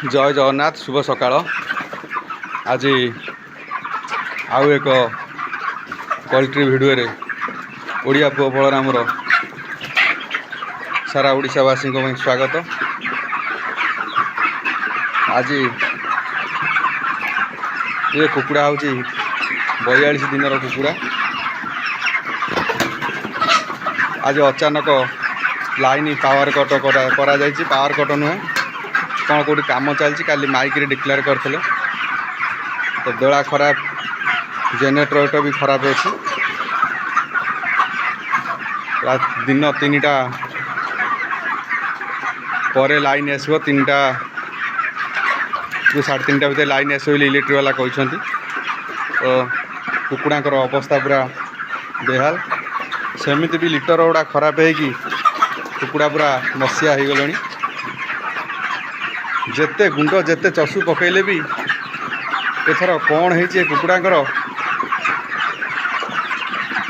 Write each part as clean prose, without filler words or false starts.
जय जगन्नाथ शुभ सकाळ। आज आउ एक पोल्ट्री भिडियो रे ओडिया पुओ बलरामर सारा ओडिशावासी को स्वागत। आज ये कुकुड़ा हूँ 42 दिन कुकुड़ा। आज अचानक लाइन पावर कट करा जायछि। पावर कट नुहे कौन कौटी काम चलती काली माइक रे डिक्लेयर करते तो बेला खराब जेनेरेटर भी खराब अच्छी। दिन 3टा पर लाइन आसो 3टा 3:30 भितर लाइन आस इलेक्ट्रिक वाला कहते। तो कुकुड़ांकर अवस्था पूरा बेहाल। सेमिति भी लिटर गुड़ा खराब है कुकुड़ा पूरा मसीहा हो गले। जेते गुंड जेते चषु पकईले भी एथर कौन है कुकुड़ांकर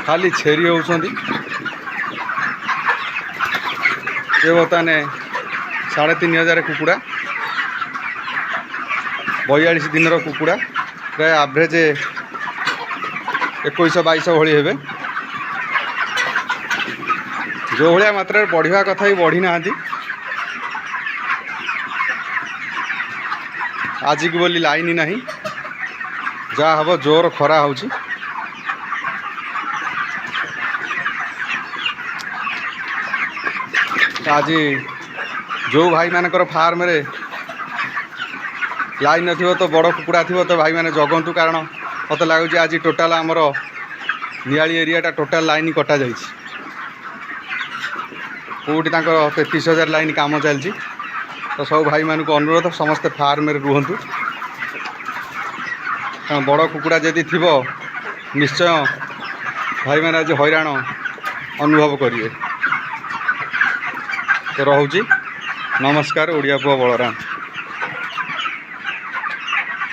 खाली छेरी होउछंदी। ये बर्तमान 3500 कुकुड़ा 42 दिन कुकुड़ा प्राय एवरेज 21-22 भली हेबे। जो भाया मात्रा बढ़िया कथा ही बढ़ी ना। आज की बोली लाइन नहीं जहाँ हम जोर खरा हो। आज जो भाई मानकर फार्म रे लाइन न तो बड़ कुकुड़ा थी तो भाई मैंने जगंतु। कारण मत लगुच आज टोटाल आमर नियाली एरियाटा टोटाल लाइन कटा जाइए। कौटी 33,000 लाइन काम चलती। तो सब भाई मान को अनुरोध समस्ते फार्म रे रुहंतु। बड़ कुकुड़ा जदि थी निश्चय भाई मैंने आज हैरान अनुभव करेंगे। तो रोची नमस्कार। ओडिया पुओ बलराम।